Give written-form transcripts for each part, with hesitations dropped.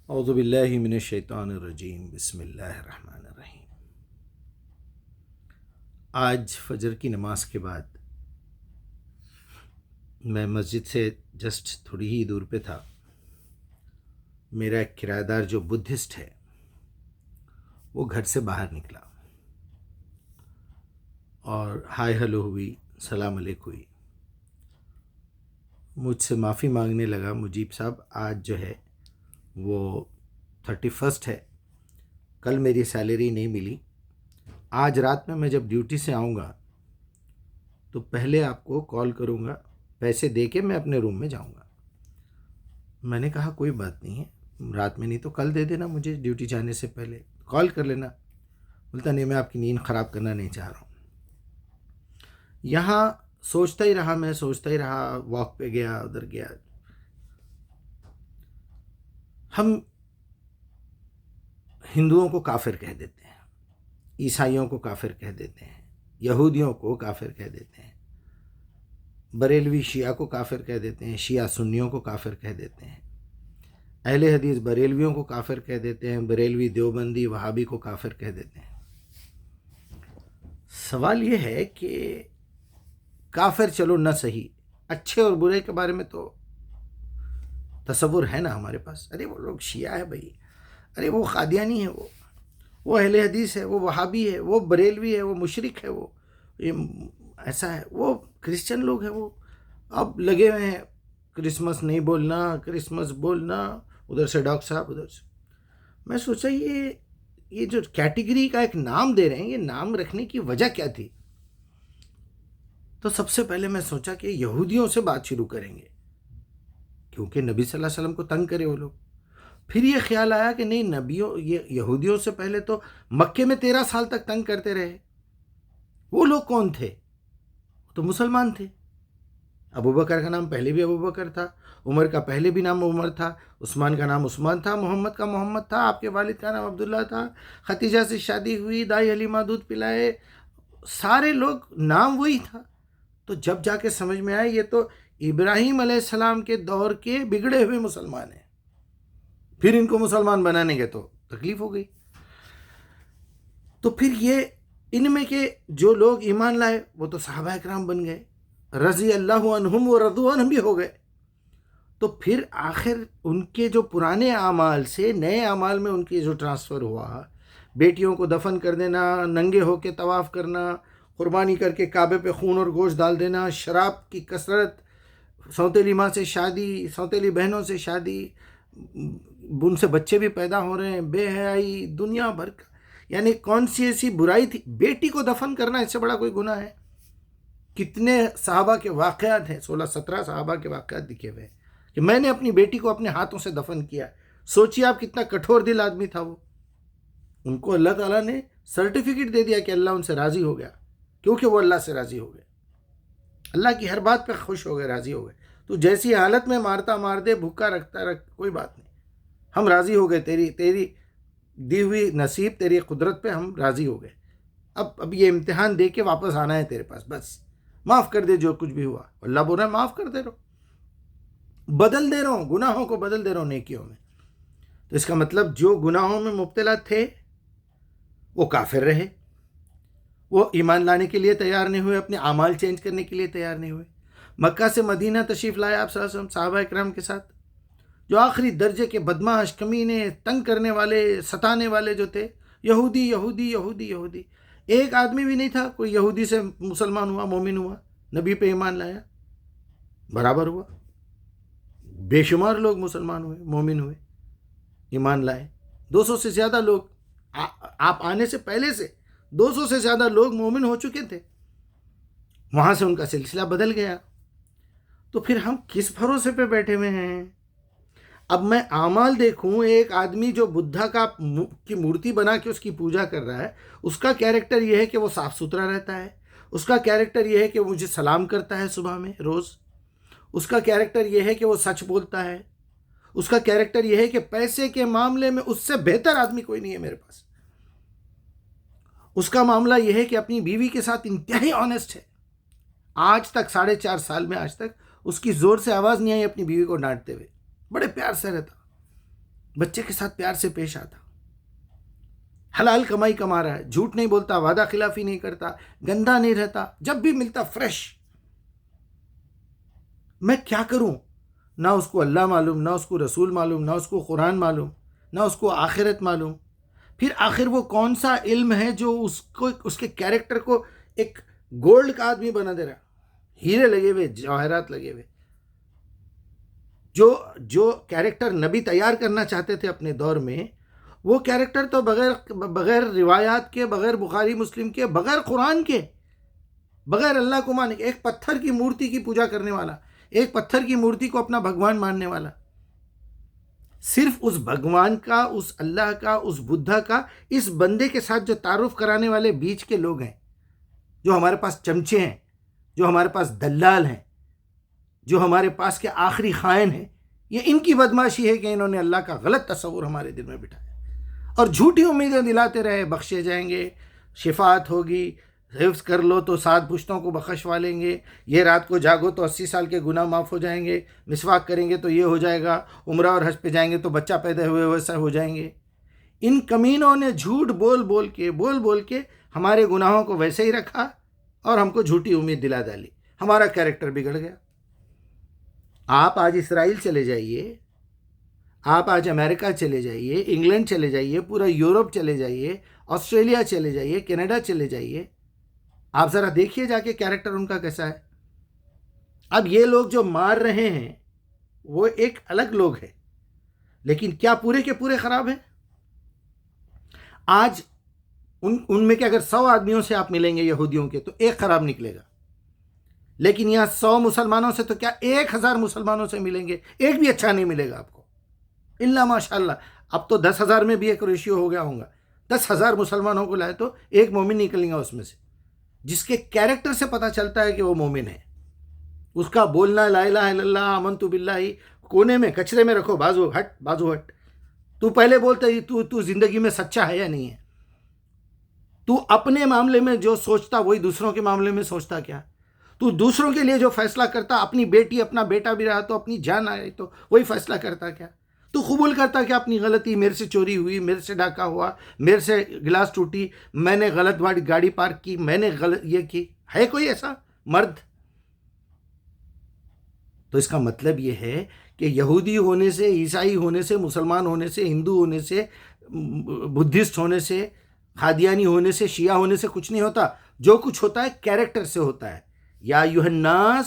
اعوذ باللہ من الشیطان الرجیم، بسم اللہ الرحمن الرحیم۔ آج فجر کی نماز کے بعد میں مسجد سے جسٹ تھوڑی ہی دور پہ تھا۔ میرا ایک کرایہ دار جو بدھسٹ ہے وہ گھر سے باہر نکلا اور ہائے ہلو ہوئی، سلام علیکم ہوئی، مجھ سے معافی مانگنے لگا۔ مجیب صاحب، آج جو ہے وہ 31 ہے، کل میری سیلری نہیں ملی، آج رات میں جب ڈیوٹی سے آؤں گا تو پہلے آپ کو کال کروں گا، پیسے دے کے میں اپنے روم میں جاؤں گا۔ میں نے کہا کوئی بات نہیں ہے، رات میں نہیں تو کل دے دینا، مجھے ڈیوٹی جانے سے پہلے کال کر لینا۔ بولتا نہیں، میں آپ کی نیند خراب کرنا نہیں چاہ رہا ہوں۔ یہاں سوچتا ہی رہا، میں سوچتا ہی رہا، واک پہ گیا، ادھر گیا۔ ہم ہندوؤں کو کافر کہہ دیتے ہیں، عیسائیوں کو کافر کہہ دیتے ہیں، یہودیوں کو کافر کہہ دیتے ہیں، بریلوی شیعہ کو کافر کہہ دیتے ہیں، شیعہ سنیوں کو کافر کہہ دیتے ہیں، اہل حدیث بریلویوں کو کافر کہہ دیتے ہیں، بریلوی دیوبندی وہابی کو کافر کہہ دیتے ہیں۔ سوال یہ ہے کہ کافر چلو نہ صحیح، اچھے اور برے کے بارے میں تو تصور ہے نا ہمارے پاس۔ ارے وہ لوگ شیعہ ہے بھائی، ارے وہ قادیانی ہے، وہ اہل حدیث ہے، وہ وہابی ہے، وہ بریلوی ہے، وہ مشرک ہے، وہ ایسا ہے، وہ کرسچن لوگ ہیں، وہ اب لگے ہوئے ہیں کرسمس نہیں بولنا، کرسمس بولنا، ادھر سے ڈاکٹر صاحب، ادھر سے۔ میں سوچا یہ جو کیٹیگری کا ایک نام دے رہے ہیں، یہ نام رکھنے کی وجہ کیا تھی؟ تو سب سے پہلے میں سوچا کہ یہودیوں سے بات شروع کریں گے، کیونکہ نبی صلی اللہ علیہ وسلم کو تنگ کرے وہ لوگ۔ پھر یہ خیال آیا کہ نہیں، یہودیوں سے پہلے تو مکے میں 13 سال تک تنگ کرتے رہے، وہ لوگ کون تھے؟ تو مسلمان تھے۔ ابو بکر کا نام پہلے بھی ابو بکر تھا، عمر کا پہلے بھی نام عمر تھا، عثمان کا نام عثمان تھا، محمد کا محمد تھا، آپ کے والد کا نام عبداللہ تھا، ختیجہ سے شادی ہوئی، دائی حلیمہ دودھ پلائے، سارے لوگ نام وہی تھا۔ تو جب جا کے سمجھ میں آئے یہ تو ابراہیم علیہ السلام کے دور کے بگڑے ہوئے مسلمان ہیں، پھر ان کو مسلمان بنانے کے تو تکلیف ہو گئی۔ تو پھر یہ ان میں کے جو لوگ ایمان لائے وہ تو صحابہ اکرام بن گئے، رضی اللہ عنہم و رضوا عنہم بھی ہو گئے۔ تو پھر آخر ان کے جو پرانے اعمال سے نئے اعمال میں ان کی جو ٹرانسفر ہوا، بیٹیوں کو دفن کر دینا، ننگے ہو کے طواف کرنا، قربانی کر کے کعبے پہ خون اور گوشت ڈال دینا، شراب کی کثرت، سوتیلی ماں سے شادی، سوتیلی بہنوں سے شادی، ان سے بچے بھی پیدا ہو رہے ہیں، بے حیائی، دنیا بھر کا، یعنی کون سی ایسی برائی تھی؟ بیٹی کو دفن کرنا اس سے بڑا کوئی گناہ ہے؟ کتنے صحابہ کے واقعات ہیں، 16-17 صحابہ کے واقعات لکھے ہوئے ہیں کہ میں نے اپنی بیٹی کو اپنے ہاتھوں سے دفن کیا۔ سوچیے آپ کتنا کٹھور دل آدمی تھا وہ۔ ان کو اللہ تعالیٰ نے سرٹیفکیٹ دے دیا کہ اللہ ان سے راضی ہو گیا، کیونکہ وہ اللہ سے راضی ہو گئے، اللہ کی ہر بات پہ خوش ہو گئے، راضی ہو گئے۔ تو جیسی حالت میں مارتا مار دے، بھوکا رکھتا رکھ، کوئی بات نہیں، ہم راضی ہو گئے، تیری دی ہوئی نصیب، تیری قدرت پہ ہم راضی ہو گئے، اب یہ امتحان دے کے واپس آنا ہے تیرے پاس، بس معاف کر دے جو کچھ بھی ہوا۔ اللہ بول رہا ہے معاف کر دے رہو، بدل دے رہا ہوں، گناہوں کو بدل دے رہا ہوں نیکیوں میں۔ تو اس کا مطلب جو گناہوں میں مبتلا تھے وہ کافر رہے، وہ ایمان لانے کے لیے تیار نہیں ہوئے، اپنے اعمال چینج کرنے کے لیے تیار نہیں ہوئے۔ مکہ سے مدینہ تشریف لائے آپ صلی اللہ علیہ وسلم صحابہ اکرام کے ساتھ، جو آخری درجے کے بدمعاش، کمینے، تنگ کرنے والے، ستانے والے جو تھے، یہودی یہودی یہودی یہودی، ایک آدمی بھی نہیں تھا کوئی یہودی سے مسلمان ہوا، مومن ہوا، نبی پہ ایمان لایا، برابر ہوا۔ بے شمار لوگ مسلمان ہوئے، مومن ہوئے، ایمان لائے۔ 200 سے زیادہ لوگ، آپ آنے سے پہلے سے 200 سے زیادہ لوگ مومن ہو چکے تھے، وہاں سے ان کا سلسلہ بدل گیا۔ تو پھر ہم کس بھروسے پہ بیٹھے ہوئے ہیں؟ اب میں اعمال دیکھوں، ایک آدمی جو بدھا کی مورتی بنا کے اس کی پوجا کر رہا ہے، اس کا کیریکٹر یہ ہے کہ وہ صاف ستھرا رہتا ہے، اس کا کیریکٹر یہ ہے کہ وہ مجھے سلام کرتا ہے صبح میں روز، اس کا کیریکٹر یہ ہے کہ وہ سچ بولتا ہے، اس کا کیریکٹر یہ ہے کہ پیسے کے معاملے میں اس سے بہتر آدمی کوئی نہیں ہے میرے پاس، اس کا معاملہ یہ ہے کہ اپنی بیوی کے ساتھ انتہائی آنیسٹ ہے۔ آج تک 4.5 سال میں آج تک اس کی زور سے آواز نہیں آئی اپنی بیوی کو ڈانٹتے ہوئے، بڑے پیار سے رہتا۔ بچے کے ساتھ پیار سے پیش آتا، حلال کمائی کما رہا ہے، جھوٹ نہیں بولتا، وعدہ خلافی نہیں کرتا، گندا نہیں رہتا، جب بھی ملتا فریش. میں کیا کروں؟ نہ اس کو اللہ معلوم، نہ اس کو رسول معلوم، نہ اس کو قرآن معلوم، نہ اس کو آخرت معلوم. پھر آخر وہ کون سا علم ہے جو اس کے کیریکٹر کو ایک گولڈ کا آدمی بنا دے رہا؟ ہیرے لگے ہوئے، جواہرات لگے ہوئے. جو کیریکٹر نبی تیار کرنا چاہتے تھے اپنے دور میں، وہ کیریکٹر تو بغیر روایات کے، بغیر بخاری مسلم کے، بغیر قرآن کے، بغیر اللہ کو ماننے کے، ایک پتھر کی مورتی کی پوجا کرنے والا، ایک پتھر کی مورتی کو اپنا بھگوان ماننے والا، صرف اس بھگوان کا، اس اللہ کا، اس بدھا کا، اس بندے کے ساتھ جو تعارف کرانے والے بیچ کے لوگ ہیں، جو ہمارے پاس چمچے ہیں، جو ہمارے پاس دلال ہیں، جو ہمارے پاس کے آخری خائن ہیں. یہ ان کی بدماشی ہے کہ انہوں نے اللہ کا غلط تصور ہمارے دل میں بٹھایا اور جھوٹی امیدیں دلاتے رہے. بخشے جائیں گے، شفاعت ہوگی، حفظ کر لو تو 7 پشتوں کو بخشوا لیں گے، یہ رات کو جاگو تو 80 سال کے گناہ معاف ہو جائیں گے، مسواک کریں گے تو یہ ہو جائے گا، عمرہ اور حج پہ جائیں گے تو بچہ پیدا ہوئے ویسا ہو جائیں گے. ان کمینوں نے جھوٹ بول کے ہمارے گناہوں کو ویسے ہی رکھا اور ہم کو جھوٹی امید دلا ڈالی. ہمارا کیریکٹر بگڑ گیا. آپ آج اسرائیل چلے جائیے، آپ آج امریکہ چلے جائیے، انگلینڈ چلے جائیے، پورا یورپ چلے جائیے، آسٹریلیا چلے جائیے، کینیڈا چلے جائیے، آپ ذرا دیکھیے جا کے کیریکٹر ان کا کیسا ہے. اب یہ لوگ جو مار رہے ہیں وہ ایک الگ لوگ ہیں، لیکن کیا پورے کے پورے خراب ہیں؟ آج ان میں کہ اگر 100 آدمیوں سے آپ ملیں گے یہودیوں کے تو ایک خراب نکلے گا، لیکن یہاں 100 مسلمانوں سے تو کیا 1000 مسلمانوں سے ملیں گے، ایک بھی اچھا نہیں ملے گا آپ کو، الا ماشاء اللہ. اب تو 10,000 میں بھی ایک ریشیو ہو گیا ہوگا، 10,000 مسلمانوں کو لائے تو ایک مومن نکلیں گا اس میں سے، جس کے کیریکٹر سے پتہ چلتا ہے کہ وہ مومن ہے. اس کا بولنا لا الہ الا اللہ آمنت باللہ کونے میں کچرے میں رکھو، بازو ہٹ. تو پہلے بولتا ہے تو زندگی میں سچا ہے یا نہیں ہے؟ تو اپنے معاملے میں جو سوچتا وہی دوسروں کے معاملے میں سوچتا کیا؟ تو دوسروں کے لیے جو فیصلہ کرتا، اپنی بیٹی اپنا بیٹا بھی رہا تو اپنی جان آئے تو وہی فیصلہ کرتا کیا؟ تو قبول کرتا کہ اپنی غلطی، میرے سے چوری ہوئی، میرے سے ڈاکہ ہوا، میرے سے گلاس ٹوٹی، میں نے غلط گاڑی پارک کی، میں نے غلط یہ کی. ہے کوئی ایسا مرد؟ تو اس کا مطلب یہ ہے کہ یہودی ہونے سے، عیسائی ہونے سے، مسلمان ہونے سے، ہندو ہونے سے، بدھسٹ ہونے سے، قادیانی ہونے سے، شیعہ ہونے سے کچھ نہیں ہوتا. جو کچھ ہوتا ہے کیریکٹر سے ہوتا ہے. یا ایھا الناس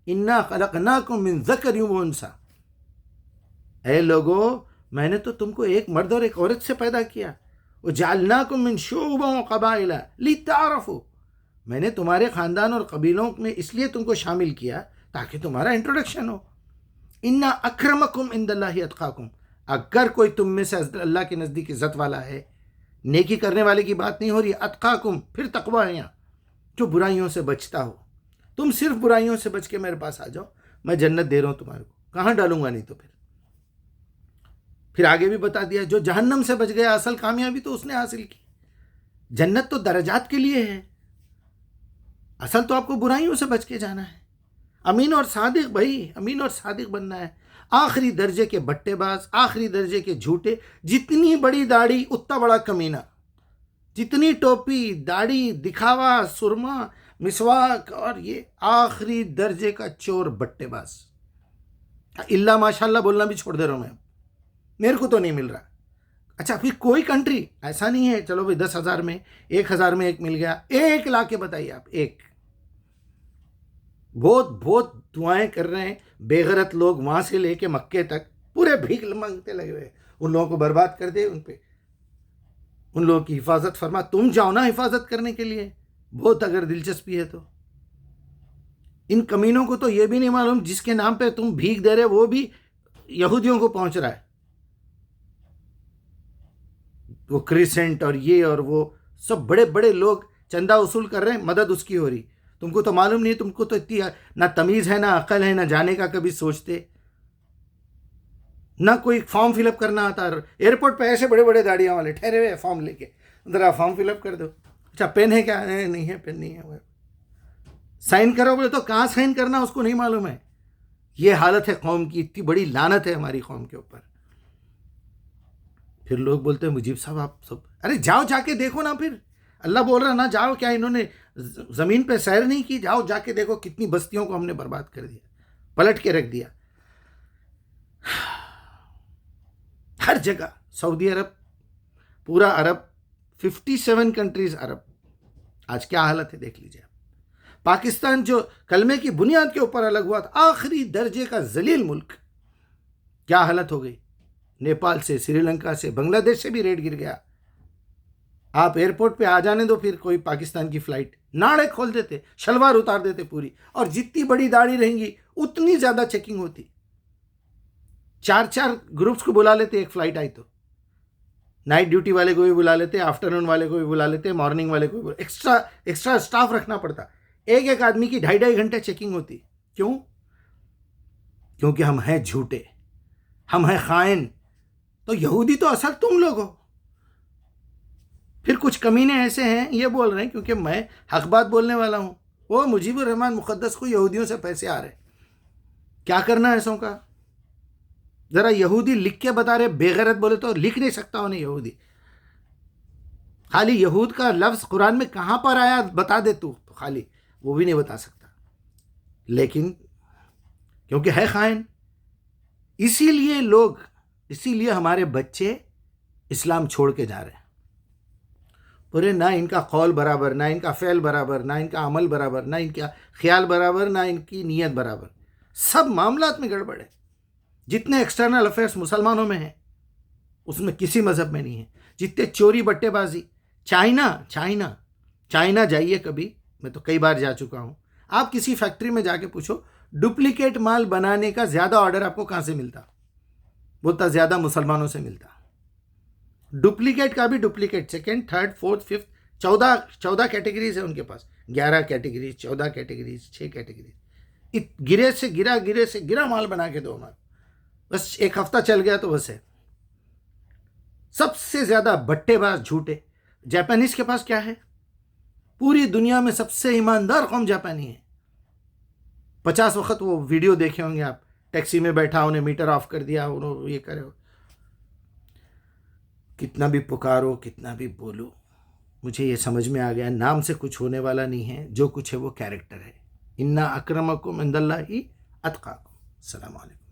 انا خلقناکم من ذکر و انثی، اے لوگو میں نے تو تم کو ایک مرد اور ایک عورت سے پیدا کیا. وجعلناکم من شعوب و قبائل لتعارفوا، میں نے تمہارے خاندان اور قبیلوں میں اس لیے تم کو شامل کیا تاکہ تمہارا انٹروڈکشن ہو. ان اکرمکم عند اللہ اتقاکم، اگر کوئی تم میں سے اللہ کے نزدیک عزت والا ہے، نیکی کرنے والے کی بات نہیں ہو رہی، اتقاکم پھر تقوی ہے یہاں، جو برائیوں سے بچتا ہو. تم صرف برائیوں سے بچ کے میرے پاس آ جاؤ، میں جنت دے رہا ہوں تمہارے کو، کہاں ڈالوں گا؟ نہیں تو پھر آگے بھی بتا دیا جو جہنم سے بچ گیا اصل کامیابی تو اس نے حاصل کی. جنت تو درجات کے لیے ہے، اصل تو آپ کو برائیوں سے بچ کے جانا ہے. امین اور صادق بھائی، امین اور صادق بننا ہے. آخری درجے کے بٹے باز، آخری درجے کے جھوٹے، جتنی بڑی داڑھی اتنا بڑا کمینہ، جتنی ٹوپی، داڑھی، دکھاوا، سرما، مسواک، اور یہ آخری درجے کا چور بٹے باز. اللہ ماشاء اللہ بولنا بھی چھوڑ دے رہا ہوں میں، میرے کو تو نہیں مل رہا. اچھا پھر کوئی کنٹری ایسا نہیں ہے چلو بھائی 10,000 میں 1,000 میں ایک مل گیا، ایک لا کے بتائیے آپ. ایک بہت دعائیں کر رہے ہیں بے غیرت لوگ، وہاں سے لے کے مکے تک پورے بھیک مانگتے لگے ہوئے. ان لوگوں کو برباد کر دے، ان لوگوں کی حفاظت فرما. تم جاؤ نا حفاظت کرنے کے لیے، بہت اگر دلچسپی ہے تو. ان کمینوں کو تو یہ بھی نہیں معلوم جس کے نام پہ تم بھیک دے رہے وہ بھی یہودیوں کو پہنچ رہا ہے. وہ کریسنٹ اور یہ اور وہ سب بڑے بڑے لوگ چندہ وصول کر رہے ہیں، مدد اس کی ہو رہی. تم کو تو معلوم نہیں، تم کو تو اتنی نہ تمیز ہے، نہ عقل ہے، نہ جانے کا کبھی سوچتے، نہ کوئی فارم فل اپ کرنا آتا. ایئرپورٹ پہ ایسے بڑے بڑے گاڑیاں والے ٹھہرے ہوئے فارم لے کے، ذرا فارم فل اپ کر دو. اچھا پین ہے کیا؟ نہیں ہے، پین نہیں ہے. سائن کرو بولے تو کہاں سائن کرنا اس کو نہیں معلوم ہے. یہ حالت ہے قوم کی، اتنی بڑی لعنت ہے ہماری قوم کے اوپر. پھر لوگ بولتے ہیں مجیب صاحب آپ سب، ارے جاؤ جا کے دیکھو نا، پھر اللہ بول رہا نا جاؤ، کیا انہوں نے زمین پہ سیر نہیں کی؟ جاؤ جا کے دیکھو کتنی بستیوں کو ہم نے برباد کر دیا، پلٹ کے رکھ دیا ہر جگہ. سعودی عرب، پورا عرب، 57 کنٹریز عرب، آج کیا حالت ہے دیکھ لیجیے. پاکستان جو کلمے کی بنیاد کے اوپر الگ ہوا تھا، آخری درجے کا ذلیل ملک، کیا حالت ہو گئی. نیپال سے، سری لنکا سے، بنگلہ دیش سے بھی ریٹ گر گیا. آپ ایئرپورٹ پہ آ جانے دو پھر کوئی پاکستان کی فلائٹ، ناڑے کھول دیتے، شلوار اتار دیتے پوری، اور جتنی بڑی داڑھی رہیں گی اتنی زیادہ چیکنگ ہوتی. 4 گروپس کو بلا لیتے ایک فلائٹ آئی تو، نائٹ ڈیوٹی والے کو بھی بلا لیتے، آفٹرنون والے کو بھی بلا لیتے، مارننگ والے کو بھی ایکسٹرا اسٹاف رکھنا پڑتا. ایک آدمی کی 2.5 گھنٹے چیکنگ ہوتی. کیوں؟ کیونکہ ہم ہیں جھوٹے، ہم ہیں خائن. تو یہودی تو اصل تم لوگ ہو. پھر کچھ کمینے ایسے ہیں یہ بول رہے ہیں کیونکہ میں حق بات بولنے والا ہوں، وہ مجیب الرحمان مقدس کو یہودیوں سے پیسے آ رہے، کیا کرنا ہے ایسوں کا؟ ذرا یہودی لکھ کے بتا رہے، بے غیرت بولے تو لکھ نہیں سکتا انہیں یہودی. خالی یہود کا لفظ قرآن میں کہاں پر آیا بتا دے تو خالی وہ بھی نہیں بتا سکتا. لیکن کیونکہ ہے خائن، اسی لیے ہمارے بچے اسلام چھوڑ کے جا رہے ہیں. پورے نہ ان کا قول برابر، نہ ان کا فعل برابر، نہ ان کا عمل برابر، نہ ان کا خیال برابر، نہ ان کی نیت برابر. سب معاملات میں گڑبڑ ہے. جتنے ایکسٹرنل افیئرس مسلمانوں میں ہیں اس میں کسی مذہب میں نہیں ہے. جتنے چوری بٹے بازی، چائنا جائیے کبھی، میں تو کئی بار جا چکا ہوں. آپ کسی فیکٹری میں جا کے پوچھو ڈپلیکیٹ مال بنانے کا زیادہ آرڈر آپ کو کہاں سے ملتا؟ بولتا زیادہ مسلمانوں سے ملتا. ڈپلیکیٹ کا بھی duplicate, second, third, fourth, fifth, 14 categories ہے ان کے پاس، 11 کیٹیگریز، 14 کیٹیگریز، 6 کیٹیگریز. گرے سے گرا مال بنا کے دو ہمارا، بس ایک ہفتہ چل گیا تو بس ہے. سب سے زیادہ بٹے باز جھوٹے جاپانیز کے پاس کیا ہے؟ پوری دنیا میں سب سے ایماندار قوم جاپانی ہے. 50 وقت وہ ویڈیو دیکھے ہوں گے آپ، ٹیکسی میں بیٹھا انہیں میٹر آف کر دیا، انہوں یہ کرے. کتنا بھی پکارو، کتنا بھی بولو، مجھے یہ سمجھ میں آ گیا نام سے کچھ ہونے والا نہیں ہے، جو کچھ ہے وہ کیریکٹر ہے. انا اکرمکم عند اللہ اتقاکم. السلام علیکم.